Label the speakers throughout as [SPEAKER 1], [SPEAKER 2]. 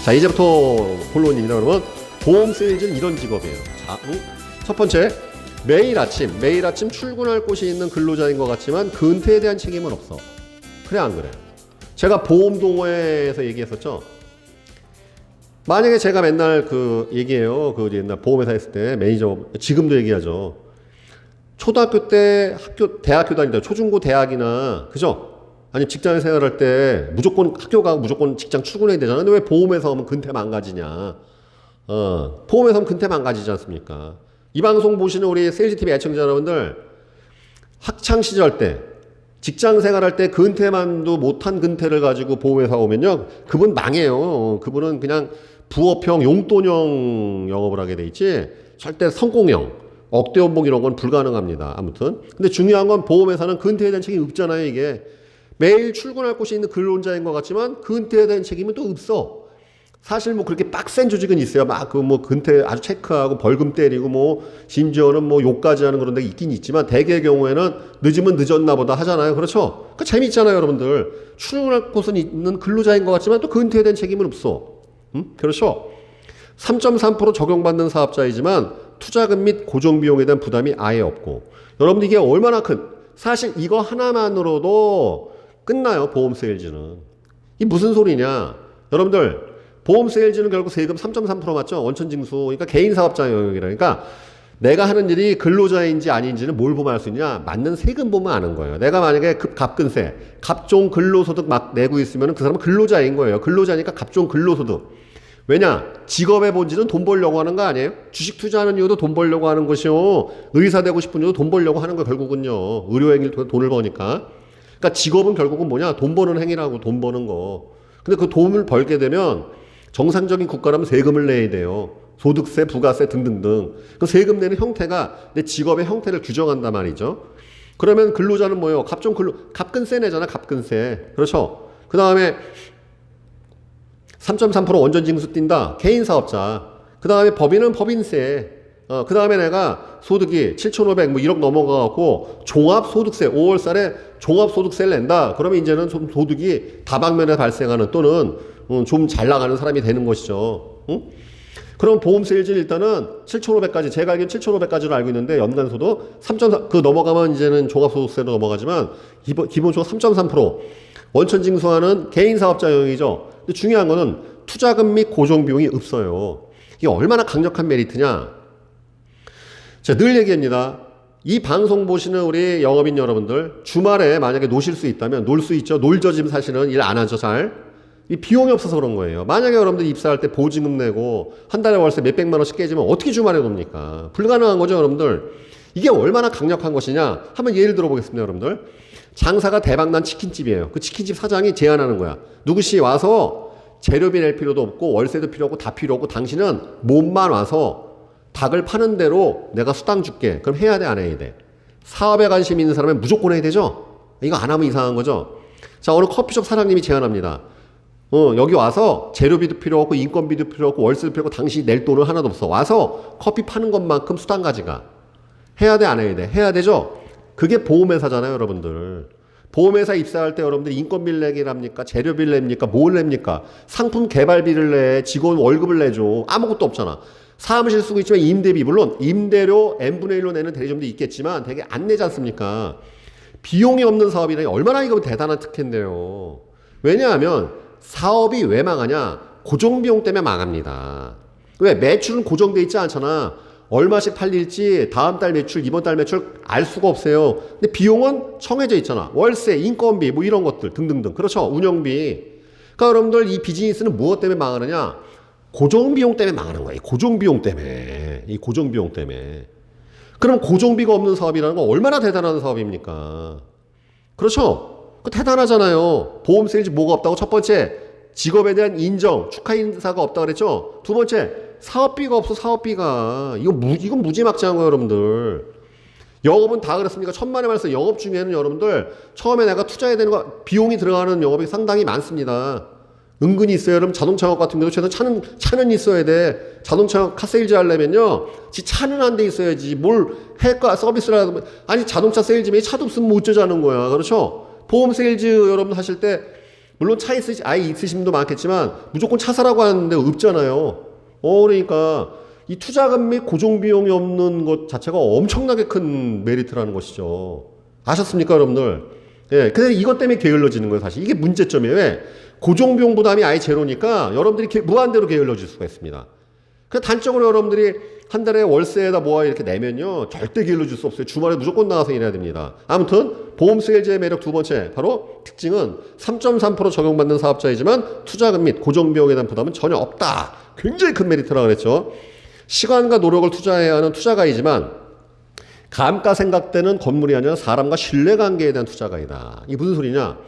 [SPEAKER 1] 자, 이제부터 본론입니다. 그러면 보험 세일즈는 이런 직업이에요. 자, 첫 번째, 매일 아침 출근할 곳이 있는 근로자인 것 같지만 근태에 대한 책임은 없어. 그래 안 그래? 제가 보험동호회에서 얘기했었죠. 만약에 제가 맨날 그 얘기해요. 그 옛날 보험회사 했을 때 매니저, 지금도 얘기하죠. 초등학교 때 대학교 다닐 때, 초중고 대학이나, 그죠? 아니, 직장 생활할 때 무조건 학교 가고 무조건 직장 출근해야 되잖아. 근데 왜 보험회사 하면 근태 망가지냐? 보험회사 하면 근태 망가지지 않습니까? 이 방송 보시는 우리 세일즈TV 애청자 여러분들, 학창시절 때, 직장 생활할 때 근태만도 못한 근태를 가지고 보험회사 오면요, 그분 망해요. 그분은 그냥 부업형, 용돈형 영업을 하게 돼 있지, 절대 성공형, 억대 연봉 이런 건 불가능합니다. 아무튼. 근데 중요한 건 보험회사는 근태에 대한 책임이 없잖아요, 이게. 매일 출근할 곳이 있는 근로자인 것 같지만 근태에 대한 책임은 또 없어. 사실 뭐 그렇게 빡센 조직은 있어요. 막 그 뭐 근태 아주 체크하고 벌금 때리고 뭐 심지어는 뭐 욕까지 하는 그런 데가 있긴 있지만 대개의 경우에는 늦으면 늦었나 보다 하잖아요. 그렇죠? 그 재밌잖아요, 여러분들. 출근할 곳은 있는 근로자인 것 같지만 또 근태에 대한 책임은 없어. 그렇죠? 3.3% 적용받는 사업자이지만 투자금 및 고정비용에 대한 부담이 아예 없고. 여러분들 이게 얼마나 사실 이거 하나만으로도 끝나요, 보험 세일즈는. 이 무슨 소리냐? 여러분들, 보험 세일즈는 결국 세금 3.3% 맞죠? 원천징수. 그러니까 개인 사업자 영역이라. 그러니까 내가 하는 일이 근로자인지 아닌지는 뭘 보면 알 수 있냐? 맞는 세금 보면 아는 거예요. 내가 만약에 갑근세, 갑종 근로소득 막 내고 있으면 그 사람은 근로자인 거예요. 근로자니까 갑종 근로소득. 왜냐? 직업의 본질은 돈 벌려고 하는 거 아니에요? 주식 투자하는 이유도 돈 벌려고 하는 것이요. 의사 되고 싶은 이유도 돈 벌려고 하는 거 결국은요. 의료행위를 통해 돈을 버니까. 그러니까 직업은 결국은 뭐냐? 돈 버는 행위라고, 돈 버는 거. 근데 그 돈을 벌게 되면 정상적인 국가라면 세금을 내야 돼요. 소득세, 부가세 등등등. 그 세금 내는 형태가 내 직업의 형태를 규정한단 말이죠. 그러면 근로자는 뭐예요? 갑근세 내잖아, 갑근세. 그렇죠? 그 다음에 3.3% 원전징수 뛴다. 개인 사업자. 그 다음에 법인은 법인세. 그 다음에 내가 소득이 7,500 뭐 1억 넘어가고 종합소득세 5월달에 종합소득세를 낸다. 그러면 이제는 좀 소득이 다방면에 발생하는 또는 좀 잘 나가는 사람이 되는 것이죠. 그럼 보험 세일즈는 일단은 7,500까지, 제가 알기로는 7,500까지로 알고 있는데 연간소득 3.4, 그 넘어가면 이제는 종합소득세로 넘어가지만 기본적으로 3.3% 원천징수하는 개인 사업자 영역이죠. 근데 중요한 거는 투자금 및 고정비용이 없어요. 이게 얼마나 강력한 메리트냐? 자, 늘 얘기합니다. 이 방송 보시는 우리 영업인 여러분들, 주말에 만약에 노실 수 있다면 놀 수 있죠. 놀죠. 지금 사실은 일 안 하죠, 잘. 이 비용이 없어서 그런 거예요. 만약에 여러분들 입사할 때 보증금 내고 한 달에 월세 몇백만 원씩 깨지면 어떻게 주말에 놉니까? 불가능한 거죠, 여러분들. 이게 얼마나 강력한 것이냐? 한번 예를 들어보겠습니다, 여러분들. 장사가 대박난 치킨집이에요. 그 치킨집 사장이 제안하는 거야. 누구씨 와서 재료비 낼 필요도 없고 월세도 필요 없고 다 필요 없고 당신은 몸만 와서 닭을 파는 대로 내가 수당 줄게. 그럼 해야 돼, 안 해야 돼? 사업에 관심 있는 사람은 무조건 해야 되죠? 이거 안 하면 이상한 거죠? 자, 어느 커피숍 사장님이 제안합니다. 여기 와서 재료비도 필요 없고 인건비도 필요 없고 월세도 필요 없고 당신이 낼 돈은 하나도 없어. 와서 커피 파는 것만큼 수당 가져가. 해야 돼, 안 해야 돼? 해야 되죠? 그게 보험회사잖아요, 여러분들. 보험회사 입사할 때 여러분들 인건비를 내기를 합니까? 재료비를 냅니까? 뭘 냅니까? 상품 개발비를 내, 직원 월급을 내줘. 아무것도 없잖아. 사무실 쓰고 있지만 임대비, 물론 임대료 n분의 1로 내는 대리점도 있겠지만 되게 안 내지 않습니까? 비용이 없는 사업이라니 얼마나 이거 대단한 특혜인데요. 왜냐하면 사업이 왜 망하냐? 고정비용 때문에 망합니다. 왜? 매출은 고정돼 있지 않잖아. 얼마씩 팔릴지 다음 달 매출, 이번 달 매출 알 수가 없어요. 근데 비용은 정해져 있잖아. 월세, 인건비 뭐 이런 것들 등등등. 그렇죠? 운영비. 그러니까 여러분들 이 비즈니스는 무엇 때문에 망하느냐? 고정비용 때문에 망하는 거예요. 고정비용 때문에. 이 고정비용 때문에. 그럼 고정비가 없는 사업이라는 건 얼마나 대단한 사업입니까? 그렇죠? 그 대단하잖아요. 보험 세일즈 뭐가 없다고? 첫 번째, 직업에 대한 인정, 축하 인사가 없다 그랬죠? 두 번째, 사업비가 없어, 사업비가. 이건 무지막지한 거예요, 여러분들. 영업은 다 그렇습니까? 천만에 말해서 영업 중에는 여러분들, 처음에 내가 투자해야 되는 거, 비용이 들어가는 영업이 상당히 많습니다. 은근히 있어요. 여러분 자동차 영업 같은 경우도 최소한 차는 있어야 돼. 자동차 카세일즈 하려면요. 차는 한 대 있어야지. 뭘 해가 서비스를 하면. 아니 자동차 세일즈맨이 차도 없으면 못 짜자는 거야. 그렇죠? 보험 세일즈 여러분 하실 때 물론 아예 있으신 분도 많겠지만 무조건 차 사라고 하는데 없잖아요. 그러니까 이 투자금 및 고정비용이 없는 것 자체가 엄청나게 큰 메리트라는 것이죠. 아셨습니까, 여러분들? 예, 근데 이것 때문에 게을러지는 거예요, 사실. 이게 문제점이에요. 왜? 고정비용 부담이 아예 제로니까 여러분들이 무한대로 게을러질 수가 있습니다. 그 단적으로 여러분들이 한 달에 월세에다 모아 이렇게 내면요, 절대 게을러질 수 없어요. 주말에 무조건 나가서 일해야 됩니다. 아무튼 보험 세일즈의 매력 두 번째, 바로 특징은 3.3% 적용받는 사업자이지만 투자금 및 고정비용에 대한 부담은 전혀 없다. 굉장히 큰 메리트라고 그랬죠. 시간과 노력을 투자해야 하는 투자가이지만 감가생각되는 건물이 아니라 사람과 신뢰관계에 대한 투자가이다. 이게 무슨 소리냐?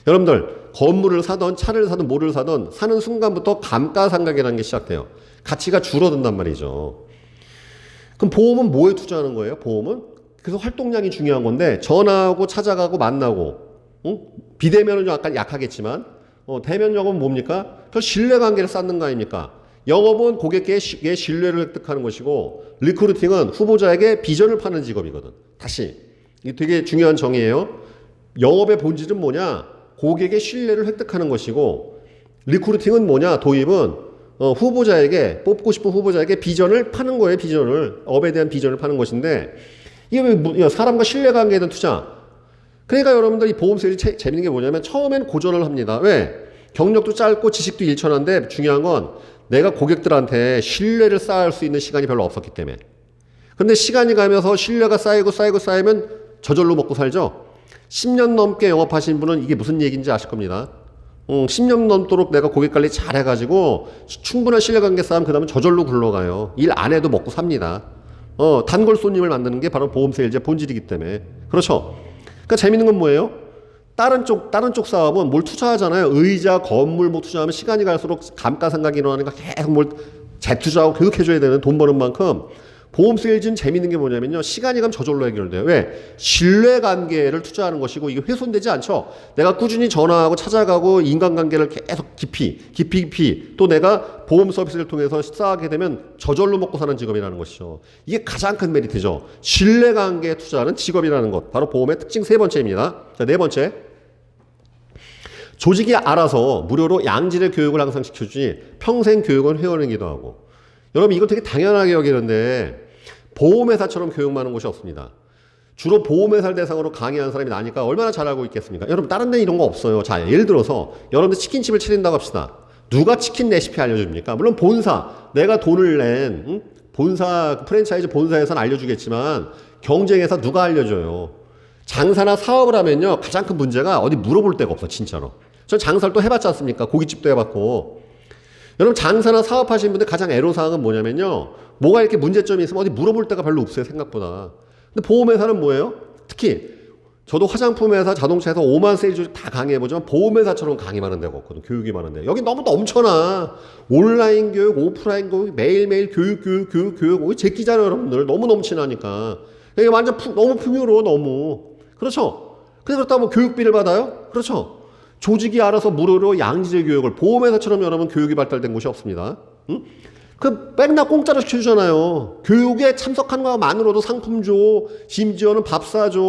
[SPEAKER 1] 여러분들 건물을 사든 차를 사든 뭐를 사든 사는 순간부터 감가상각이라는 게 시작돼요. 가치가 줄어든단 말이죠. 그럼 보험은 뭐에 투자하는 거예요? 보험은? 그래서 활동량이 중요한 건데 전화하고 찾아가고 만나고, 비대면은 약간 약하겠지만 대면역은 뭡니까? 그 신뢰관계를 쌓는 거 아닙니까? 영업은 고객의 신뢰를 획득하는 것이고 리크루팅은 후보자에게 비전을 파는 직업이거든. 다시 이게 되게 중요한 정의예요. 영업의 본질은 뭐냐? 고객의 신뢰를 획득하는 것이고 리크루팅은 뭐냐? 도입은 후보자에게 뽑고 싶은 후보자에게 비전을 파는 거예요. 비전을, 업에 대한 비전을 파는 것인데 이게 왜 사람과 신뢰관계에 대한 투자. 그러니까 여러분들 이 보험 세일이 재밌는 게 뭐냐면 처음엔 고전을 합니다. 왜? 경력도 짧고 지식도 일천한데 중요한 건 내가 고객들한테 신뢰를 쌓을 수 있는 시간이 별로 없었기 때문에. 근데 시간이 가면서 신뢰가 쌓이면 저절로 먹고 살죠. 10년 넘게 영업하신 분은 이게 무슨 얘기인지 아실 겁니다. 10년 넘도록 내가 고객 관리 잘 해가지고 충분한 신뢰관계 쌓으면 그 다음에 저절로 굴러가요. 일 안 해도 먹고 삽니다. 단골 손님을 만드는 게 바로 보험 세일즈의 본질이기 때문에. 그렇죠. 그러니까 재밌는 건 뭐예요? 다른 쪽 사업은 뭘 투자하잖아요. 의자, 건물 뭐 투자하면 시간이 갈수록 감가상각이 일어나니까 계속 뭘 재투자하고 교육해줘야 되는 돈 버는 만큼 보험 세일즈는 재밌는 게 뭐냐면요. 시간이 가면 저절로 해결돼요. 왜? 신뢰관계를 투자하는 것이고 이게 훼손되지 않죠. 내가 꾸준히 전화하고 찾아가고 인간관계를 계속 깊이 또 내가 보험 서비스를 통해서 쌓게 되면 저절로 먹고 사는 직업이라는 것이죠. 이게 가장 큰 메리트죠. 신뢰관계에 투자하는 직업이라는 것. 바로 보험의 특징 세 번째입니다. 자, 네 번째. 조직이 알아서 무료로 양질의 교육을 항상 시켜주니 평생 교육은 회원이기도 하고. 여러분 이거 되게 당연하게 여기는데 보험회사처럼 교육받는 곳이 없습니다. 주로 보험회사를 대상으로 강의하는 사람이 나니까 얼마나 잘 알고 있겠습니까? 여러분 다른 데는 이런 거 없어요. 자, 예를 들어서 여러분들 치킨집을 차린다고 합시다. 누가 치킨 레시피 알려줍니까? 물론 본사, 내가 돈을 낸 본사, 프랜차이즈 본사에서는 알려주겠지만 경쟁회사 누가 알려줘요? 장사나 사업을 하면요 가장 큰 문제가 어디 물어볼 데가 없어. 진짜로. 전 장사를 또 해봤지 않습니까? 고깃집도 해봤고. 여러분 장사나 사업하시는 분들 가장 애로사항은 뭐냐면요, 뭐가 이렇게 문제점이 있으면 어디 물어볼 데가 별로 없어요. 생각보다. 근데 보험회사는 뭐예요? 특히 저도 화장품 회사, 자동차 회사 5만 세일즈 다 강의해보지만 보험회사처럼 강의 많은 데가 없거든. 교육이 많은데 여기 너무 넘쳐나. 온라인 교육, 오프라인 교육, 매일매일 교육 제끼잖아요. 여러분들 너무 넘치나니까 이게 완전 너무 풍요로워. 너무. 그렇죠. 그래서 그렇다고 뭐 교육비를 받아요? 그렇죠. 조직이 알아서 무료로 양질의 교육을, 보험회사처럼 여러분 교육이 발달된 곳이 없습니다. 응? 그 맨날 공짜로 시켜주잖아요. 교육에 참석하는 것만으로도 상품 줘, 심지어는 밥 사줘,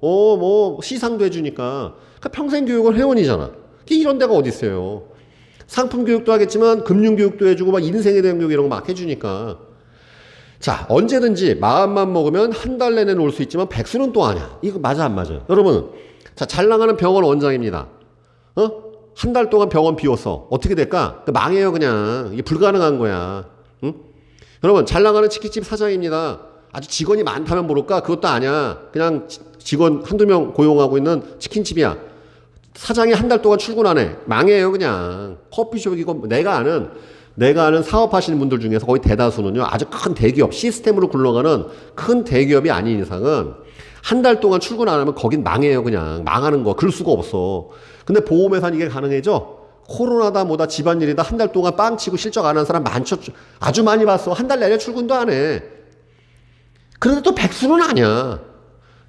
[SPEAKER 1] 뭐 시상도 해주니까. 그러니까 평생 교육은 회원이잖아. 이런 데가 어디 있어요. 상품 교육도 하겠지만 금융 교육도 해주고 막 인생에 대한 교육 이런 거 막 해주니까. 자, 언제든지 마음만 먹으면 한 달 내내 놀 수 있지만 백수는 또 아니야. 이거 맞아 안 맞아요? 여러분, 자, 잘 나가는 병원 원장입니다. 한 달 동안 병원 비웠어. 어떻게 될까? 망해요, 그냥. 이게 불가능한 거야. 응? 여러분, 잘 나가는 치킨집 사장입니다. 아주 직원이 많다면 모를까? 그것도 아니야. 그냥 직원 한두 명 고용하고 있는 치킨집이야. 사장이 한 달 동안 출근 안 해. 망해요, 그냥. 커피숍이고, 내가 아는 사업하시는 분들 중에서 거의 대다수는요, 아주 큰 대기업, 시스템으로 굴러가는 큰 대기업이 아닌 이상은 한 달 동안 출근 안 하면 거긴 망해요, 그냥. 망하는 거. 그럴 수가 없어. 근데 보험회사는 이게 가능해져? 코로나다 뭐다 집안일이다 한 달 동안 빵치고 실적 안 한 사람 많죠. 아주 많이 봤어. 한 달 내내 출근도 안 해. 그런데 또 백수는 아니야.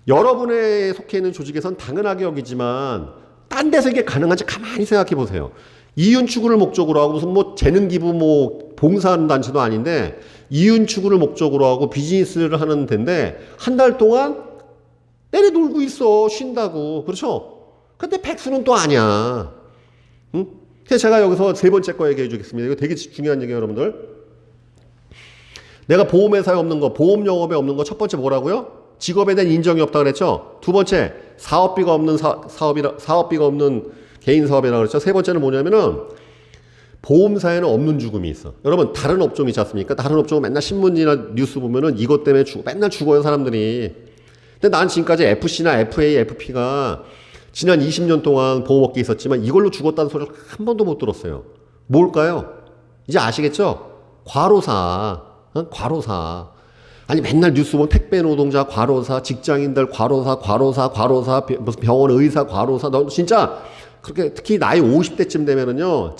[SPEAKER 1] 여러분의 속해 있는 조직에선 당연하게 여기지만 딴 데서 이게 가능한지 가만히 생각해 보세요. 이윤 추구를 목적으로 하고 무슨 뭐 재능 기부 뭐 봉사하는 단체도 아닌데 이윤 추구를 목적으로 하고 비즈니스를 하는 데인데 한 달 동안 내내 놀고 있어. 쉰다고. 그렇죠? 근데 백수는 또 아니야. 응? 그래서 제가 여기서 세 번째 거 얘기해 주겠습니다. 이거 되게 중요한 얘기예요, 여러분들. 내가 보험회사에 없는 거, 보험영업에 없는 거 첫 번째 뭐라고요? 직업에 대한 인정이 없다 그랬죠? 두 번째, 사업비가 없는 사업비가 없는 개인 사업이라고 그랬죠? 세 번째는 뭐냐면은 보험사에는 없는 죽음이 있어. 여러분, 다른 업종 있지 않습니까? 다른 업종은 맨날 신문이나 뉴스 보면은 이것 때문에 맨날 죽어요, 사람들이. 근데 난 지금까지 FC나 FA, FP가 지난 20년 동안 보험업계에 있었지만 이걸로 죽었다는 소리를 한 번도 못 들었어요. 뭘까요? 이제 아시겠죠? 과로사. 과로사. 아니 맨날 뉴스 보면 택배 노동자 과로사, 직장인들 과로사, 무슨 병원 의사 과로사. 너 진짜 그렇게 특히 나이 50대쯤 되면은요,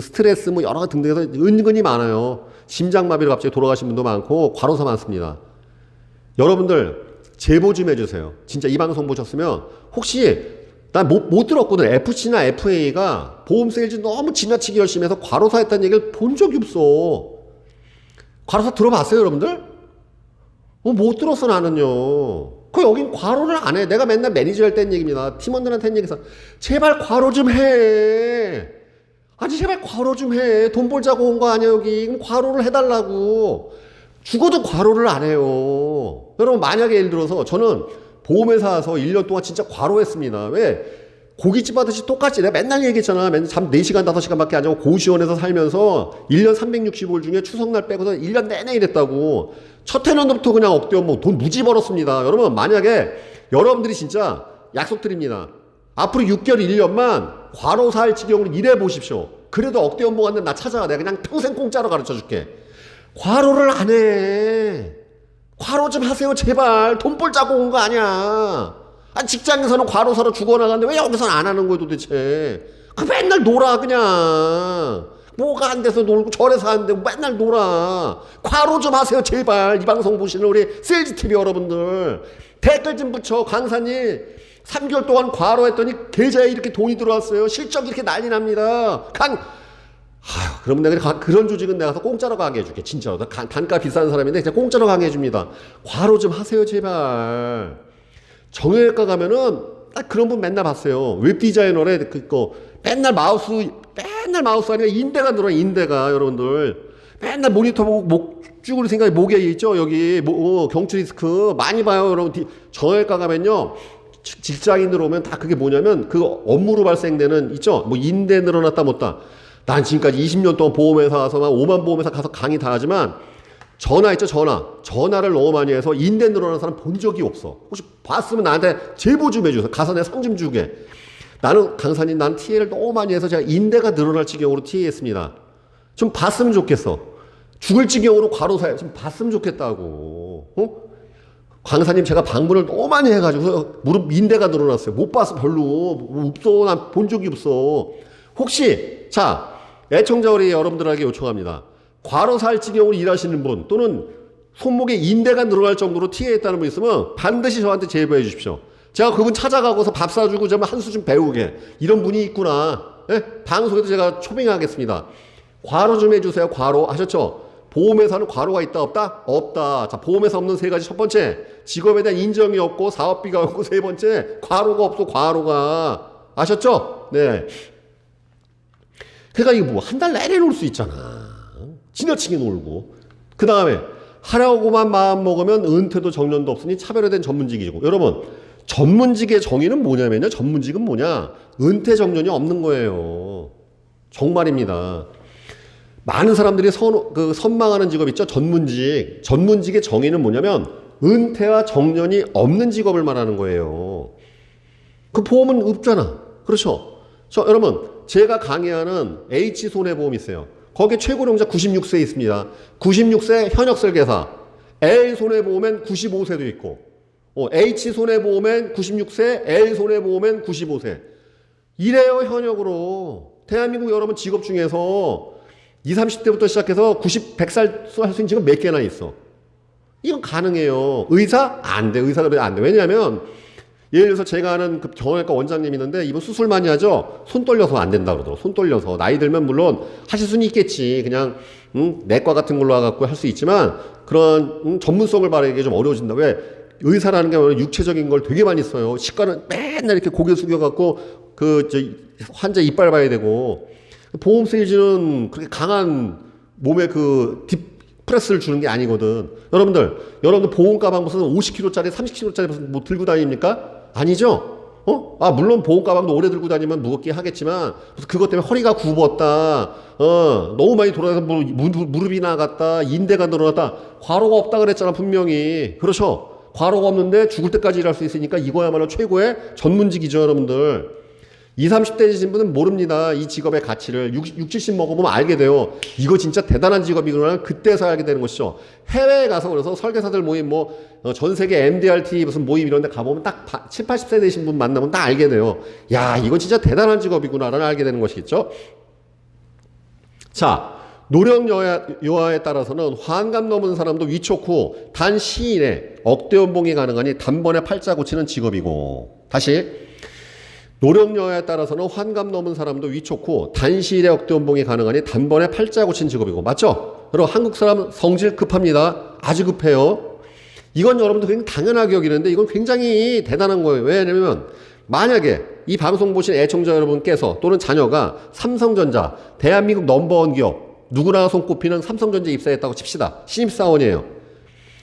[SPEAKER 1] 스트레스 뭐 여러 가지 등등해서 은근히 많아요. 심장마비로 갑자기 돌아가신 분도 많고 과로사 많습니다. 여러분들 제보 좀 해주세요. 진짜 이 방송 보셨으면 혹시 난 못 들었거든. FC나 FA가 보험 세일즈 너무 지나치게 열심히 해서 과로사 했다는 얘기를 본 적이 없어. 과로사 들어봤어요, 여러분들? 못 들었어, 나는요. 여긴 과로를 안 해. 내가 맨날 매니저 할 땐 얘기입니다. 팀원들한테 한 얘기해서 제발 과로 좀 해. 아니, 제발 과로 좀 해. 돈 벌자고 온 거 아니야, 여기. 그럼 과로를 해달라고. 죽어도 과로를 안 해요. 여러분, 만약에 예를 들어서 저는 보험회사에서 1년 동안 진짜 과로했습니다. 왜? 고깃집 하듯이 똑같이 내가 맨날 얘기했잖아. 맨날 잠 4시간, 5시간밖에 안 자고 고시원에서 살면서 1년 365일 중에 추석날 빼고서 1년 내내 일했다고. 첫 해년도부터 그냥 억대 업무 돈 무지 벌었습니다. 여러분, 만약에 여러분들이 진짜 약속드립니다. 앞으로 6개월, 1년만 과로사 할 지경으로 일해 보십시오. 그래도 억대 업무 갔는데 나 찾아가. 내가 그냥 평생 공짜로 가르쳐 줄게. 과로를 안 해. 과로 좀 하세요, 제발. 돈 벌자고 온 거 아니야. 아니, 직장에서는 과로사로 죽어나가는데 왜 여기서는 안 하는 거야, 도대체. 맨날 놀아, 그냥. 뭐가 안 돼서 놀고 저래서 안 되고 맨날 놀아. 과로 좀 하세요, 제발. 이 방송 보시는 우리 세일즈TV 여러분들. 댓글 좀 붙여. 강사님 3개월 동안 과로했더니 계좌에 이렇게 돈이 들어왔어요. 실적 이렇게 난리 납니다. 그러면 내가 그런 조직은 내가 가서 공짜로 가게 해줄게. 진짜로. 단가 비싼 사람인데 그냥 공짜로 가게 해줍니다. 과로 좀 하세요, 제발. 정형외과 가면은 딱 그런 분 맨날 봤어요. 웹디자이너래 맨날 마우스 아니라 인대가 늘어요. 인대가. 여러분들 맨날 모니터 보고 목 쭈그릴 생각에 목에 있죠. 여기 경추 디스크 많이 봐요. 여러분 정형외과 가면요, 직장인들 오면 다 그게 뭐냐면 그 업무로 발생되는 있죠. 뭐 인대 늘어났다 못다. 난 지금까지 20년 동안 보험회사 와서만 5만 보험회사 가서 강의 다 하지만 전화 있죠, 전화를 너무 많이 해서 인대 늘어난 사람 본 적이 없어. 혹시 봤으면 나한테 제보 좀 해주세요. 가서 내가 상 좀 주게. 나는 강사님, 난 TA를 너무 많이 해서 제가 인대가 늘어날 지경으로 TA 했습니다. 좀 봤으면 좋겠어. 죽을 지경으로 과로사에 좀 봤으면 좋겠다고. 강사님, 제가 방문을 너무 많이 해가지고 무릎 인대가 늘어났어요. 못 봤어, 별로. 없어. 난 본 적이 없어. 혹시 애청자 우리 여러분들에게 요청합니다. 과로사 할 지경으로 일하시는 분 또는 손목에 인대가 늘어날 정도로 TA했다는 분 있으면 반드시 저한테 제보해 주십시오. 제가 그분 찾아가고서 밥 사주고 좀 한 수 좀 배우게. 이런 분이 있구나. 예? 방송에도 제가 초빙하겠습니다. 과로 좀 해주세요. 과로. 아셨죠? 보험회사는 과로가 있다 없다? 없다. 자, 보험회사 없는 세 가지. 첫 번째, 직업에 대한 인정이 없고 사업비가 없고. 세 번째, 과로가 없어. 과로가. 아셨죠? 네. 그러니까 이거 뭐 한 달 내내 놀 수 있잖아. 지나치게 놀고. 그 다음에 하려고만 마음 먹으면 은퇴도 정년도 없으니 차별화된 전문직이고. 여러분, 전문직의 정의는 뭐냐면요. 전문직은 뭐냐? 은퇴 정년이 없는 거예요. 정말입니다. 많은 사람들이 선망하는 직업 있죠. 전문직. 전문직의 정의는 뭐냐면 은퇴와 정년이 없는 직업을 말하는 거예요. 그 보험은 없잖아. 그렇죠? 여러분, 제가 강의하는 H손해보험 있어요. 거기에 최고령자 96세 있습니다. 96세 현역설계사. L손해보험엔 95세도 있고, H손해보험엔 96세, L손해보험엔 95세. 이래요, 현역으로. 대한민국 여러분 직업 중에서 20, 30대부터 시작해서 100살 할 수 있는 직업 몇 개나 있어. 이건 가능해요. 의사? 안 돼. 의사가 안 돼. 왜냐하면 예를 들어서 제가 아는 그 정형외과 원장님이 있는데 이분 수술 많이 하죠? 손 떨려서 안 된다 그러더라고. 손 떨려서. 나이 들면 물론 하실 수는 있겠지. 그냥 내과 같은 걸로 와갖고 할 수 있지만 그런 전문성을 바라기가 좀 어려워진다. 왜? 의사라는 게 육체적인 걸 되게 많이 써요. 치과는 맨날 이렇게 고개 숙여갖고 환자 이빨 봐야 되고, 보험 세일즈는 그렇게 강한 몸에 디프레스를 주는 게 아니거든. 여러분들 보험 가방 무슨 50kg짜리, 30kg짜리 무슨 뭐 들고 다닙니까? 아니죠? 물론 보험 가방도 오래 들고 다니면 무겁게 하겠지만, 그것 때문에 허리가 굽었다, 너무 많이 돌아다녀서 무릎이 나갔다, 인대가 늘어났다. 과로가 없다 그랬잖아, 분명히. 그렇죠? 과로가 없는데 죽을 때까지 일할 수 있으니까 이거야말로 최고의 전문직이죠, 여러분들. 20, 30대이신 분은 모릅니다. 이 직업의 가치를. 70 먹어보면 알게 돼요. 이거 진짜 대단한 직업이구나. 그때서 알게 되는 것이죠. 해외에 가서 그래서 설계사들 모임, 전 세계 MDRT 무슨 모임 이런 데 가보면 딱 70, 80세 되신 분 만나면 딱 알게 돼요. 야, 이건 진짜 대단한 직업이구나라는 알게 되는 것이겠죠. 자, 노령 요하에 따라서는 환갑 넘은 사람도 위촉 후 단 시일에 억대 연봉이 가능하니 단번에 팔자 고치는 직업이고, 다시 노령 여하에 따라서는 환갑 넘은 사람도 위촉 후 단시일에 억대 연봉이 가능하니 단번에 팔자 고친 직업이고, 맞죠? 여러분, 한국 사람 성질 급합니다. 아주 급해요. 이건 여러분들 굉장히 당연하게 여기는데 이건 굉장히 대단한 거예요. 왜냐면 만약에 이 방송 보신 애청자 여러분께서 또는 자녀가 삼성전자, 대한민국 넘버원 기업, 누구나 손꼽히는 삼성전자에 입사했다고 칩시다. 신입사원이에요.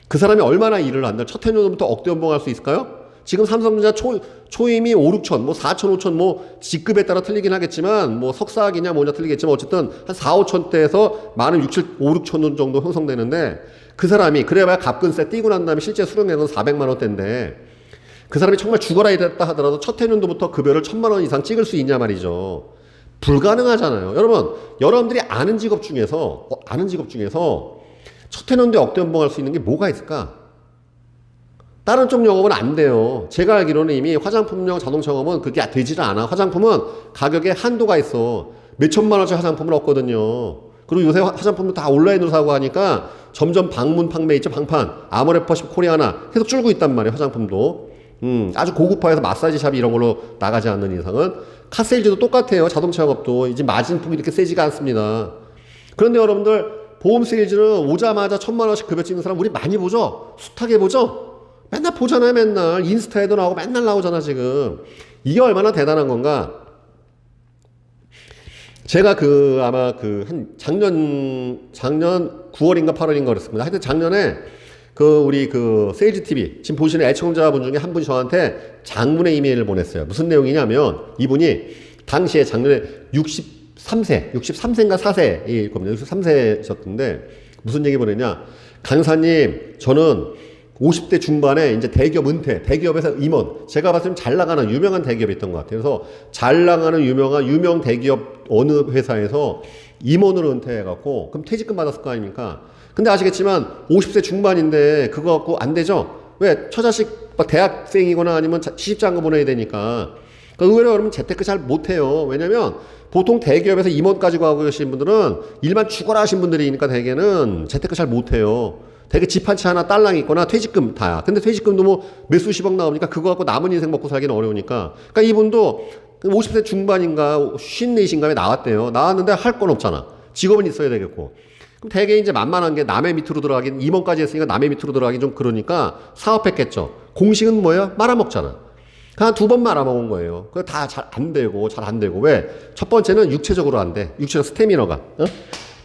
[SPEAKER 1] 그 사람이 얼마나 일을 한다. 첫 해년부터 억대 연봉할 수 있을까요? 지금 삼성전자 초임이 5, 6천, 4천, 5천, 직급에 따라 틀리긴 하겠지만, 석사학이냐 뭐냐 틀리겠지만, 어쨌든 한 4, 5천대에서 많은 5, 6천 원 정도 형성되는데, 그 사람이, 그래봐야 갑근세 띄고 난 다음에 실제 수령액은 400만 원대인데, 그 사람이 정말 죽어라 이랬다 하더라도 첫 해년도부터 급여를 1,000만 원 이상 찍을 수 있냐 말이죠. 불가능하잖아요. 여러분들이 아는 직업 중에서 첫 해년도에 억대 연봉할 수 있는 게 뭐가 있을까? 다른 쪽 영업은 안 돼요. 제가 알기로는 이미 화장품용 자동차 영업은 그게 되지를 않아. 화장품은 가격에 한도가 있어. 몇천만 원짜리 화장품은 없거든요. 그리고 요새 화장품도 다 온라인으로 사고 하니까 점점 방문 판매 있죠, 방판. 아모레퍼십 코리아나 계속 줄고 있단 말이에요, 화장품도. 아주 고급화해서 마사지샵 이런 걸로 나가지 않는 이상은. 카세일즈도 똑같아요. 자동차 영업도 이제 마진폭이 이렇게 세지가 않습니다. 그런데 여러분들, 보험 세일즈는 오자마자 1,000만 원씩 급여 찍는 사람 우리 많이 보죠? 숱하게 보죠? 맨날 보잖아요, 맨날. 인스타에도 나오고 맨날 나오잖아, 지금. 이게 얼마나 대단한 건가? 제가 아마 작년 9월인가 8월인가 그랬습니다. 하여튼 작년에 우리 세일즈 TV, 지금 보시는 애청자분 중에 한 분이 저한테 장문의 이메일을 보냈어요. 무슨 내용이냐면, 이분이 당시에 작년에 63세인가 4세일 겁니다. 63세셨던데, 무슨 얘기 보냈냐. 강사님, 저는 50대 중반에 이제 대기업 은퇴, 대기업에서 임원, 제가 봤을 때 잘 나가는 유명한 대기업이 있던 것 같아요. 그래서 잘 나가는 유명 대기업 어느 회사에서 임원으로 은퇴해갖고, 그럼 퇴직금 받았을 거 아닙니까? 근데 아시겠지만 50세 중반인데 그거 갖고 안 되죠? 왜? 처자식 대학생이거나 아니면 시집장가 보내야 되니까. 의외로 여러분 재테크 잘 못해요. 왜냐면 보통 대기업에서 임원까지 가고 계신 분들은 일만 죽어라 하신 분들이니까 대개는 재테크 잘 못해요. 대개 집 한 채 하나 딸랑 있거나 퇴직금 다야. 근데 퇴직금도 몇 수십억 나오니까 그거 갖고 남은 인생 먹고 살기는 어려우니까. 그러니까 이분도 50세 중반인가 54인가에 나왔대요. 나왔는데 할 건 없잖아. 직업은 있어야 되겠고. 그럼 대개 이제 만만한 게 남의 밑으로 들어가긴, 임원까지 했으니까 남의 밑으로 들어가긴 좀 그러니까 사업했겠죠. 공식은 뭐예요? 말아먹잖아. 한 2번 말아먹은 거예요. 그거 다 잘 안 되고. 왜? 첫 번째는 육체적으로 안 돼. 육체적 스태미너가.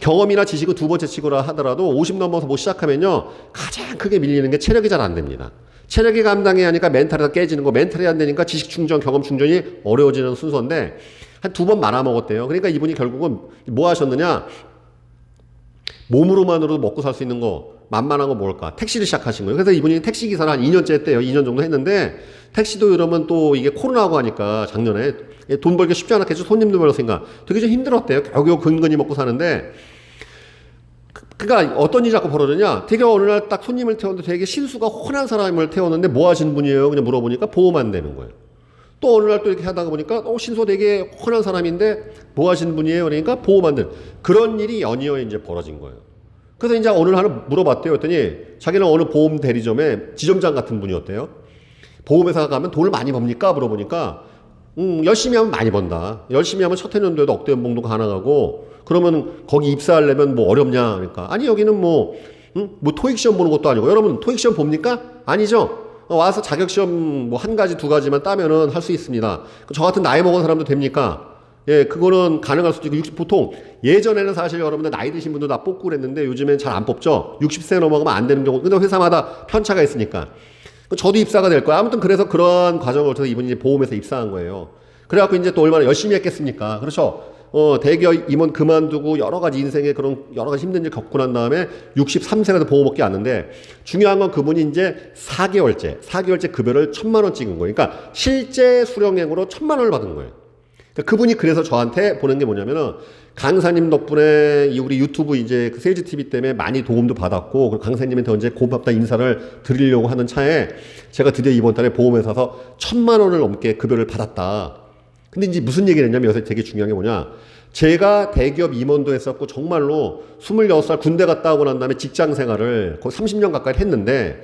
[SPEAKER 1] 경험이나 지식은 두 번째 치고라 하더라도 50 넘어서 시작하면요, 가장 크게 밀리는 게 체력이 잘 안 됩니다. 체력이 감당해야 하니까 멘탈이 깨지는 거, 멘탈이 안 되니까 지식 충전, 경험 충전이 어려워지는 순서인데, 한 2번 말아먹었대요. 그러니까 이분이 결국은 뭐 하셨느냐? 몸으로만으로도 먹고 살 수 있는 거, 만만한 거 뭘까? 택시를 시작하신 거예요. 그래서 이분이 택시기사를 한 2년째 했대요. 2년 정도 했는데, 택시도 이러면 또 이게 코로나고 하니까 작년에 돈 벌기 쉽지 않았겠죠. 손님도 별로니까 되게 좀 힘들었대요. 겨우겨우 근근히 먹고 사는데, 그러니까 어떤 일이 자꾸 벌어지냐? 되게 어느 날 딱 손님을 태웠는데 되게 신수가 훤한 사람을 태웠는데 뭐 하시는 분이에요? 그냥 물어보니까 보험 안 되는 거예요. 또 어느 날 또 이렇게 하다가 보니까 신수가 되게 훤한 사람인데 뭐 하시는 분이에요? 그러니까 보험 안 되는. 그런 일이 연이어 이제 벌어진 거예요. 그래서 이제 어느 날 물어봤대요. 그랬더니 자기는 어느 보험 대리점에 지점장 같은 분이었대요. 보험회사 가면 돈을 많이 법니까? 물어보니까 열심히 하면 많이 번다. 열심히 하면 첫 해년도에도 억대 연봉도 가능하고, 그러면 거기 입사하려면 뭐 어렵냐? 그러니까 아니, 여기는 뭐 토익 시험 보는 것도 아니고. 여러분 토익 시험 봅니까? 아니죠. 와서 자격시험 뭐 한 가지 두 가지만 따면은 할 수 있습니다. 저 같은 나이 먹은 사람도 됩니까? 예, 그거는 가능할 수도 있고, 보통 예전에는 사실 여러분들 나이 드신 분도 다 뽑고 그랬는데 요즘엔 잘 안 뽑죠. 60세 넘어가면 안 되는 경우, 근데 회사마다 편차가 있으니까. 저도 입사가 될 거야. 아무튼 그래서 그러한 과정을 거쳐서 이분이 이제 보험에서 입사한 거예요. 그래갖고 이제 또 얼마나 열심히 했겠습니까? 그렇죠. 대기업 임원 그만두고 여러 가지 인생에 그런 여러 가지 힘든 일 겪고 난 다음에 63세라도 보험업계 왔는데, 중요한 건 그분이 이제 4개월째 급여를 1,000만 원 찍은 거예요. 그러니까 실제 수령액으로 1,000만 원을 받은 거예요. 그러니까 그분이 그래서 저한테 보낸 게 뭐냐면은, 강사님 덕분에 우리 유튜브 이제 그 세일즈 TV 때문에 많이 도움도 받았고, 그리고 강사님한테 언제 고맙다 인사를 드리려고 하는 차에 제가 드디어 이번 달에 보험회사에서 1,000만 원을 넘게 급여를 받았다. 근데 이제 무슨 얘기를 했냐면, 여기서 되게 중요한 게 뭐냐. 제가 대기업 임원도 했었고, 정말로 26살 군대 갔다 오고 난 다음에 직장 생활을 거의 30년 가까이 했는데,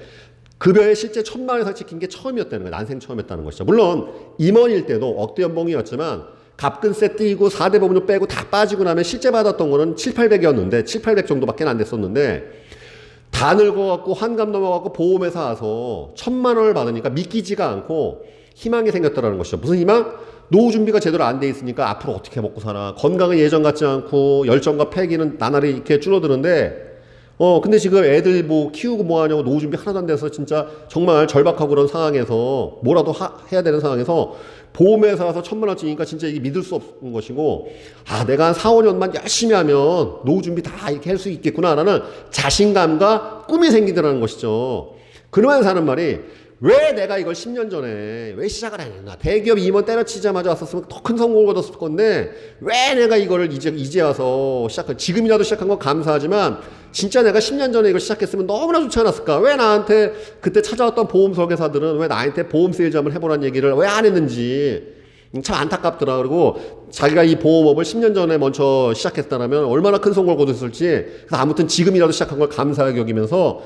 [SPEAKER 1] 급여에 실제 1,000만 원에서 찍힌 게 처음이었다는 거예요. 난생 처음이었다는 것이죠. 물론 임원일 때도 억대 연봉이었지만 갑근세 띄고 4대 법인도 빼고 다 빠지고 나면 실제 받았던 거는 7, 800이었는데 7, 800 정도밖에 안 됐었는데, 다 늙어갖고 환갑 넘어갖고 보험회사 와서 1,000만 원을 받으니까 믿기지가 않고 희망이 생겼다는 것이죠. 무슨 희망? 노후 준비가 제대로 안 돼 있으니까 앞으로 어떻게 먹고 살아. 건강은 예전 같지 않고 열정과 패기는 나날이 이렇게 줄어드는데, 근데 지금 애들 뭐 키우고 뭐 하냐고 노후 준비 하나도 안 돼서 진짜 정말 절박하고 그런 상황에서 뭐라도 해야 되는 상황에서 보험회사 와서 1,000만 원 찍으니까 진짜 이게 믿을 수 없는 것이고, 내가 한 4, 5년만 열심히 하면 노후 준비 다 이렇게 할 수 있겠구나라는 자신감과 꿈이 생기더라는 것이죠. 그러면서 하는 말이, 왜 내가 이걸 10년 전에 왜 시작을 안 했나? 대기업 임원 때려치자마자 왔었으면 더 큰 성공을 거뒀을 건데, 왜 내가 이거를 이제 와서 지금이라도 시작한 건 감사하지만, 진짜 내가 10년 전에 이걸 시작했으면 너무나 좋지 않았을까? 왜 나한테 그때 찾아왔던 보험 설계사들은 왜 나한테 보험 세일즈 한번 해보라는 얘기를 왜 안 했는지 참 안타깝더라. 그리고 자기가 이 보험업을 10년 전에 먼저 시작했다면 얼마나 큰 성공을 거뒀을지. 그래서 아무튼 지금이라도 시작한 걸 감사하게 여기면서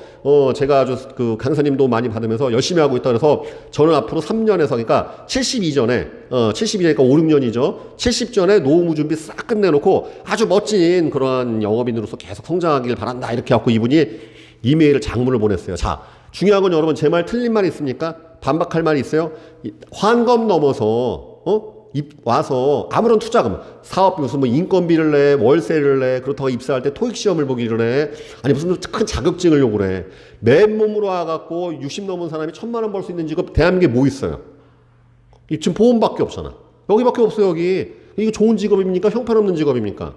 [SPEAKER 1] 제가 아주 그 강사님도 많이 받으면서 열심히 하고 있다. 그래서 저는 앞으로 3년에서, 그러니까 72년이니까 5, 6년이죠. 70전에 노후 준비 싹 끝내놓고 아주 멋진 그러한 영업인으로서 계속 성장하길 바란다. 이렇게 하고 이분이 이메일을 장문을 보냈어요. 자, 중요한 건 여러분, 제 말 틀린 말 있습니까? 반박할 말이 있어요? 환검 넘어서 와서 아무런 투자금, 사업 무슨 뭐 인건비를 내, 월세를 내, 그렇다고 입사할 때 토익 시험을 보기를 해, 아니 무슨 큰 자격증을 요구를 해. 맨몸으로 와갖고 60 넘은 사람이 1,000만 원 벌 수 있는 직업 대한민국에 뭐 있어요? 지금 보험밖에 없잖아. 여기밖에 없어요. 여기. 이거 좋은 직업입니까? 형편없는 직업입니까?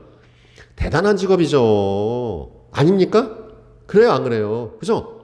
[SPEAKER 1] 대단한 직업이죠. 아닙니까? 그래요, 안 그래요? 그죠?